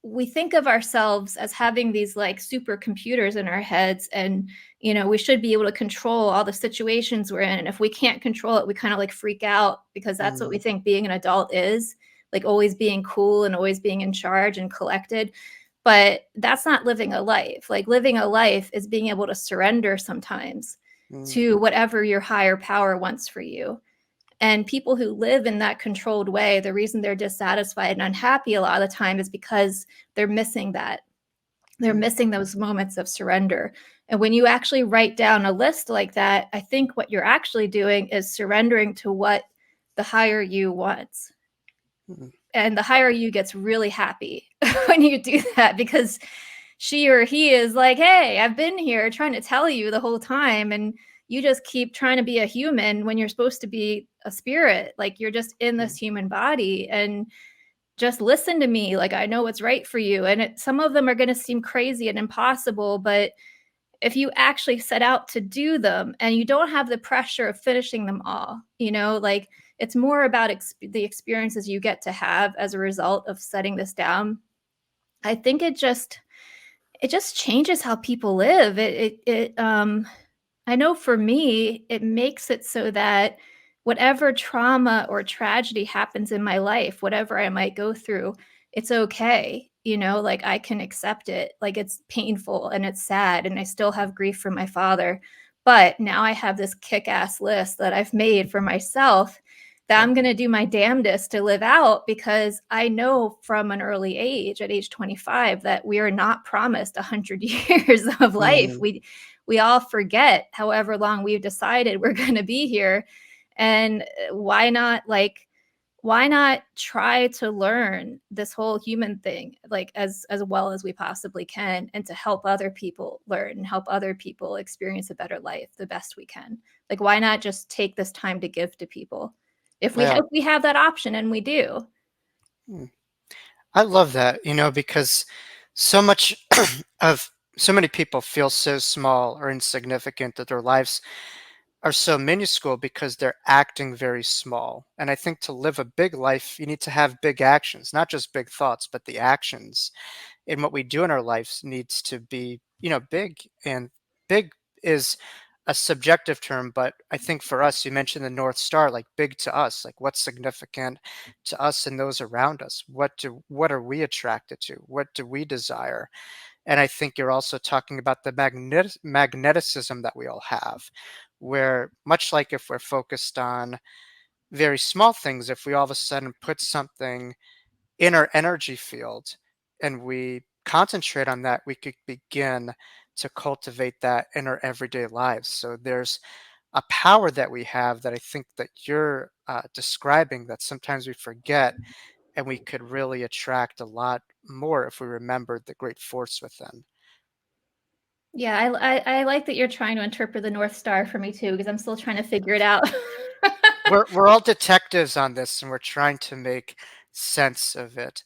we think of ourselves as having these like supercomputers in our heads, and we should be able to control all the situations we're in. And if we can't control it, we kind of like freak out because that's what we Mm, think being an adult is, like always being cool and always being in charge and collected. But that's not living a life. Like living a life is being able to surrender sometimes mm, to whatever your higher power wants for you. And people who live in that controlled way, the reason they're dissatisfied and unhappy a lot of the time is because they're missing that. They're mm, missing those moments of surrender. And when you actually write down a list like that, I think what you're actually doing is surrendering to what the higher you wants. mm, And the higher you gets really happy when you do that, because she or he is like, hey, I've been here trying to tell you the whole time. And you just keep trying to be a human when you're supposed to be a spirit. Like you're just in this mm, human body, and just listen to me. Like I know what's right for you. And some of them are going to seem crazy and impossible, but if you actually set out to do them and you don't have the pressure of finishing them all, like It's more about the experiences you get to have as a result of setting this down. I think it just changes how people live. I know for me, it makes it so that whatever trauma or tragedy happens in my life, whatever I might go through, it's okay. Like I can accept it. Like it's painful and it's sad, and I still have grief for my father. But now I have this kick-ass list that I've made for myself that I'm going to do my damnedest to live out, because I know from an early age, at age 25, that we are not promised 100 years of life. We all forget however long we've decided we're going to be here. And why not try to learn this whole human thing, like as well as we possibly can, and to help other people learn and help other people experience a better life the best we can. Like, why not just take this time to give to people if we have that option, and we do. I love that, because so many people feel so small or insignificant, that their lives are so minuscule because they're acting very small. And I think to live a big life, you need to have big actions, not just big thoughts, but the actions in what we do in our lives needs to be, big. And big is a subjective term, but I think for us, you mentioned the North Star, like big to us, like what's significant to us and those around us. What are we attracted to? What do we desire? And I think you're also talking about the magneticism that we all have, where much like if we're focused on very small things, if we all of a sudden put something in our energy field and we concentrate on that, we could begin to cultivate that in our everyday lives. So there's a power that we have that I think that you're describing, that sometimes we forget, and we could really attract a lot more if we remembered the great force within. Yeah, I like that you're trying to interpret the North Star for me too, because I'm still trying to figure it out. We're all detectives on this, and we're trying to make sense of it.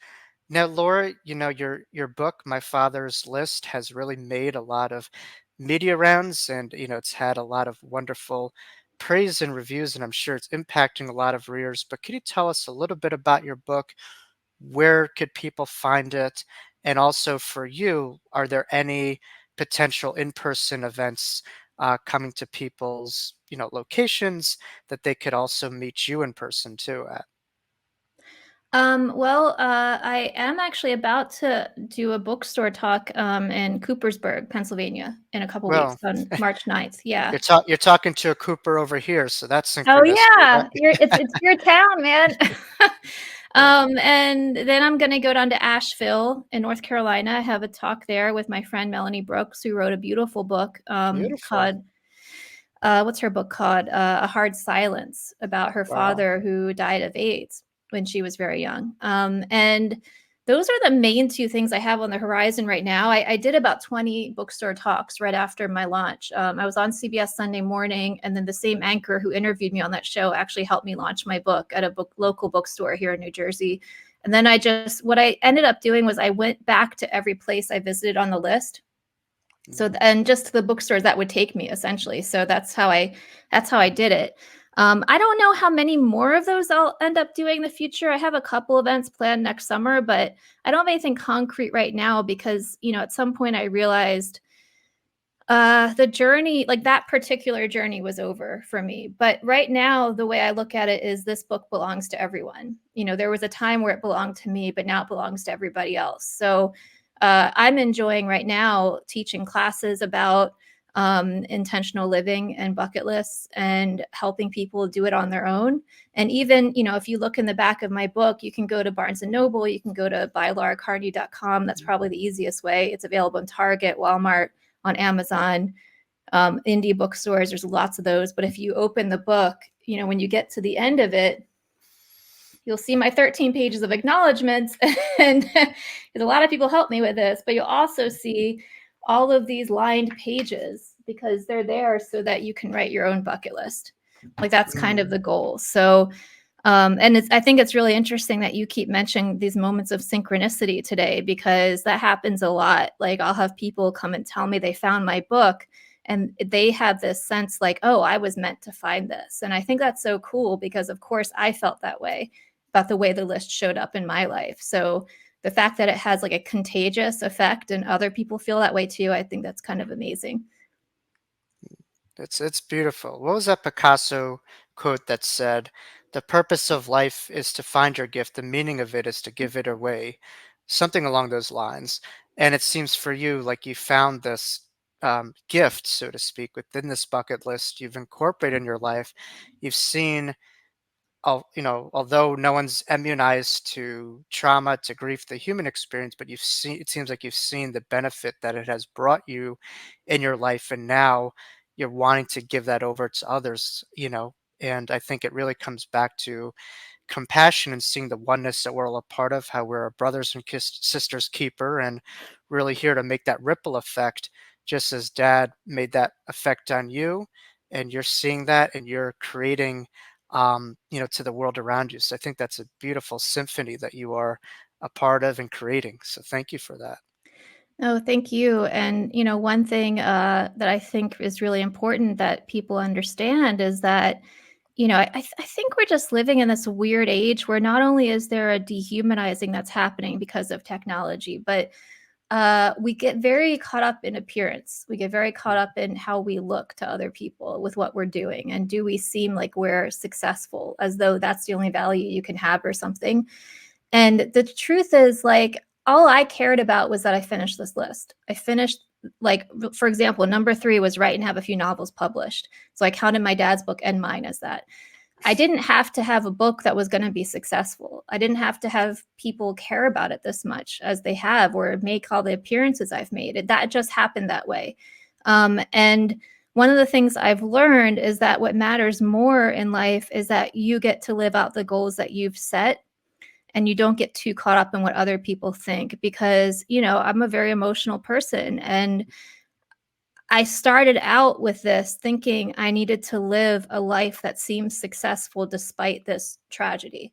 Now, Laura, your book, My Father's List, has really made a lot of media rounds, and it's had a lot of wonderful praise and reviews, and I'm sure it's impacting a lot of readers. But can you tell us a little bit about your book? Where could people find it? And also for you, are there any potential in-person events coming to people's, locations that they could also meet you in person too at? Well, I am actually about to do a bookstore talk in Coopersburg, Pennsylvania, in a couple weeks Well, on March 9th. Yeah. you're talking to a Cooper over here, so that's Oh synchronicity, yeah, right? it's your town, man. And then I'm gonna go down to Asheville in North Carolina. I have a talk there with my friend Melanie Brooks, who wrote a beautiful book Beautiful. called what's her book called? A Hard Silence, about her Wow. father who died of AIDS when she was very young. And those are the main two things I have on the horizon right now. I did about 20 bookstore talks right after my launch. I was on CBS Sunday Morning, and then the same anchor who interviewed me on that show actually helped me launch my book at a local bookstore here in New Jersey. And then what I ended up doing was I went back to every place I visited on the list. So, and just the bookstores that would take me, essentially. So that's how I did it. I don't know how many more of those I'll end up doing in the future. I have a couple events planned next summer, but I don't have anything concrete right now, because, at some point I realized the journey, like that particular journey, was over for me. But right now, the way I look at it is this book belongs to everyone. There was a time where it belonged to me, but now it belongs to everybody else. So I'm enjoying right now teaching classes about intentional living and bucket lists, and helping people do it on their own. And even, if you look in the back of my book, you can go to Barnes & Noble, you can go to buylauracarney.com. That's probably the easiest way. It's available in Target, Walmart, on Amazon, indie bookstores. There's lots of those. But if you open the book, when you get to the end of it, you'll see my 13 pages of acknowledgments. And a lot of people help me with this, but you'll also see all of these lined pages, because they're there so that you can write your own bucket list. Like, that's kind of the goal. So, and I think it's really interesting that you keep mentioning these moments of synchronicity today, because that happens a lot. Like, I'll have people come and tell me they found my book, and they have this sense like, oh, I was meant to find this. And I think that's so cool because, of course, I felt that way about the way the list showed up in my life. So the fact that it has like a contagious effect and other people feel that way too, I think that's kind of amazing. It's beautiful. What was that Picasso quote that said, "The purpose of life is to find your gift. The meaning of it is to give it away." Something along those lines. And it seems for you like you found this gift, so to speak, within this bucket list. You've incorporated in your life. You've seen although no one's immunized to trauma, to grief, the human experience, but it seems like you've seen the benefit that it has brought you in your life, and now you're wanting to give that over to others, and I think it really comes back to compassion and seeing the oneness that we're all a part of, how we're a brothers and sisters keeper, and really here to make that ripple effect, just as dad made that effect on you, and you're seeing that and you're creating, to the world around you. So I think that's a beautiful symphony that you are a part of and creating. So thank you for that. Oh, thank you. And, one thing that I think is really important that people understand is that, I think we're just living in this weird age where not only is there a dehumanizing that's happening because of technology, but we get very caught up in appearance. We get very caught up in how we look to other people with what we're doing. And do we seem like we're successful as though that's the only value you can have or something? And the truth is, like, all I cared about was that I finished this list. I finished, like, for example, number 3 was write and have a few novels published. So I counted my dad's book and mine as that. I didn't have to have a book that was going to be successful. I didn't have to have people care about it this much as they have, or make all the appearances I've made. That just happened that way. And one of the things I've learned is that what matters more in life is that you get to live out the goals that you've set, and you don't get too caught up in what other people think, because, I'm a very emotional person, and I started out with this thinking I needed to live a life that seems successful despite this tragedy.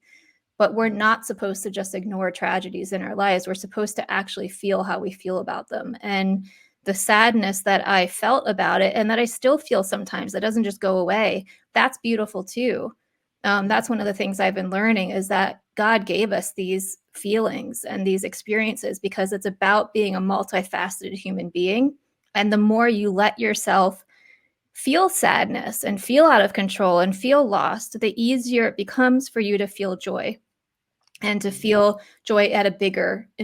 But we're not supposed to just ignore tragedies in our lives. We're supposed to actually feel how we feel about them. And the sadness that I felt about it, and that I still feel sometimes, that doesn't just go away, that's beautiful too. That's one of the things I've been learning, is that God gave us these feelings and these experiences because it's about being a multifaceted human being. And the more you let yourself feel sadness and feel out of control and feel lost, the easier it becomes for you to feel joy, and to feel joy in a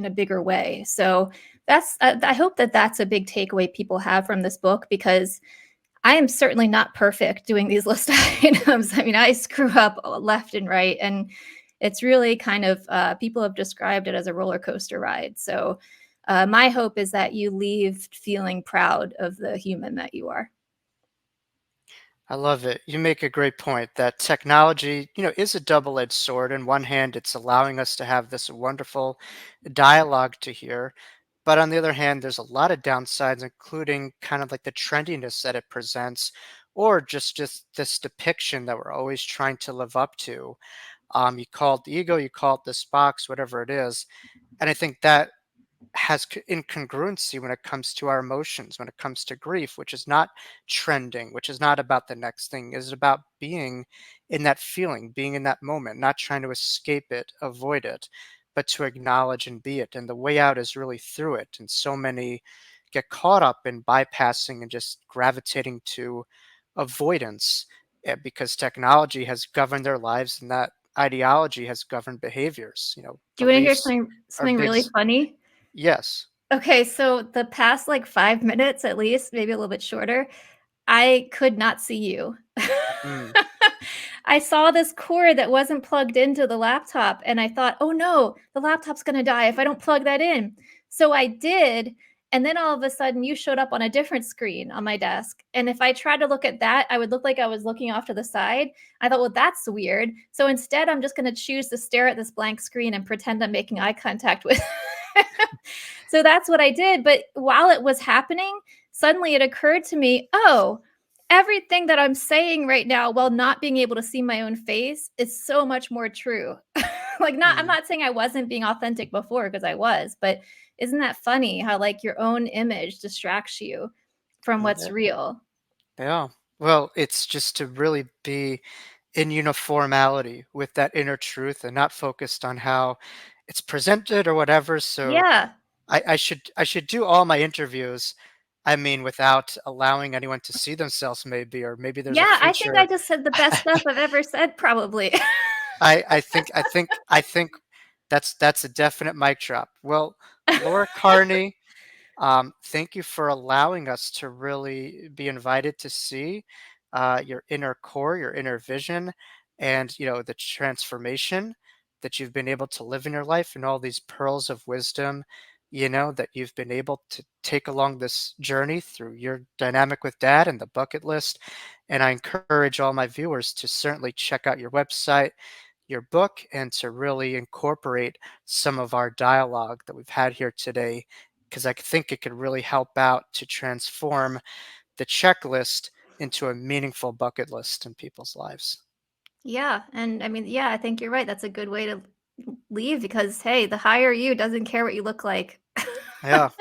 bigger way. So I hope that that's a big takeaway people have from this book, because I am certainly not perfect doing these list items. I mean, I screw up left and right, and it's really kind of, people have described it as a roller coaster ride. So my hope is that you leave feeling proud of the human that you are. I love it. You make a great point that technology, is a double-edged sword. On one hand, it's allowing us to have this wonderful dialogue to hear, but on the other hand, there's a lot of downsides, including kind of like the trendiness that it presents, or just this depiction that we're always trying to live up to. You call it the ego, you call it this box, whatever it is, and I think that has incongruency when it comes to our emotions, when it comes to grief, which is not trending, which is not about the next thing, is about being in that feeling, being in that moment, not trying to escape it, avoid it, but to acknowledge and be it. And the way out is really through it. And so many get caught up in bypassing and just gravitating to avoidance, because technology has governed their lives, and that ideology has governed behaviors. Do you want to hear Beliefs are something big. really funny? Yes. Okay, so the past like 5 minutes at least, maybe a little bit shorter, I could not see you. Mm. I saw this cord that wasn't plugged into the laptop, and I thought, "Oh no, the laptop's gonna die if I don't plug that in." So I did, and then all of a sudden you showed up on a different screen on my desk. And if I tried to look at that, I would look like I was looking off to the side. I thought, well, that's weird. So instead, I'm just gonna choose to stare at this blank screen and pretend I'm making eye contact with. So that's what I did. But while it was happening, suddenly it occurred to me, oh, everything that I'm saying right now while not being able to see my own face is so much more true. Like, I'm Mm. not saying I wasn't being authentic before, because I was, but isn't that funny how like your own image distracts you from what's Yeah. real. Yeah. Well, it's just to really be in uniformity with that inner truth and not focused on how it's presented or whatever. So Yeah. I should do all my interviews, I mean, without allowing anyone to see themselves maybe, or maybe there's a Yeah, I think I future. just said the best stuff I've ever said probably. I think that's a definite mic drop. Well, Laura Carney, thank you for allowing us to really be invited to see your inner core, your inner vision, and the transformation that you've been able to live in your life, and all these pearls of wisdom, that you've been able to take along this journey through your dynamic with dad and the bucket list. And I encourage all my viewers to certainly check out your website, your book, and to really incorporate some of our dialogue that we've had here today, because I think it could really help out to transform the checklist into a meaningful bucket list in people's lives. Yeah, and I mean, yeah, I think you're right. That's a good way to leave because hey, the higher you doesn't care what you look like. Yeah,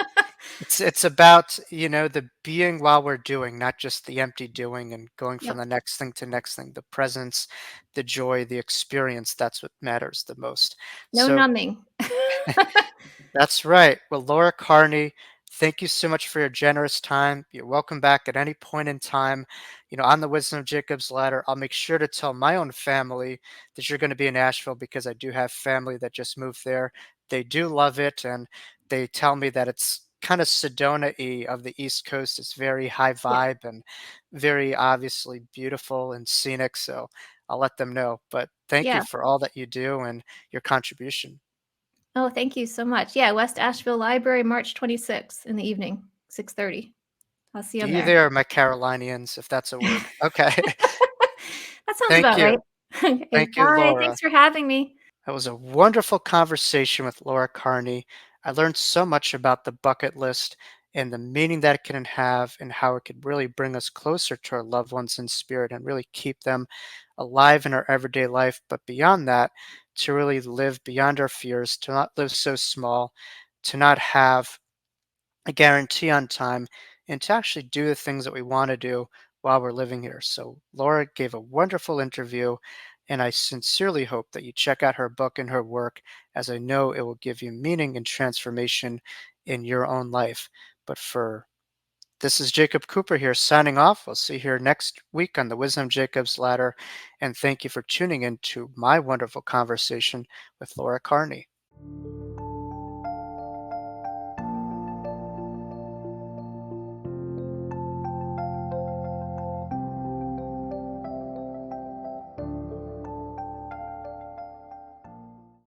it's about the being while we're doing, not just the empty doing and going from Yep. the next thing to next thing. The presence, the joy, the experience, that's what matters the most. No So numbing. that's right. Well, Laura Carney, thank you so much for your generous time. You're welcome back at any point in time. On the Wisdom of Jacob's Ladder, I'll make sure to tell my own family that you're going to be in Nashville, because I do have family that just moved there. They do love it, and they tell me that it's kind of Sedona-y of the East Coast. It's very high Yeah. vibe and very obviously beautiful and scenic. So I'll let them know. But thank you Yeah. for all that you do and your contribution. Oh, thank you so much. Yeah, West Asheville Library, March 26th in the evening, 6:30. I'll see you Be there. there, my Carolinians, if that's a word. Okay. That sounds Thank about you. right. Okay, Thank you, bye. Laura. Thanks for having me. That was a wonderful conversation with Laura Carney. I learned so much about the bucket list and the meaning that it can have, and how it could really bring us closer to our loved ones in spirit and really keep them alive in our everyday life. But beyond that, to really live beyond our fears, to not live so small, to not have a guarantee on time, and to actually do the things that we want to do while we're living here. So, Laura gave a wonderful interview, and I sincerely hope that you check out her book and her work, as I know it will give you meaning and transformation in your own life. But for this is Jacob Cooper here signing off. We'll see you here next week on the Wisdom Jacob's Ladder. And thank you for tuning in to my wonderful conversation with Laura Carney.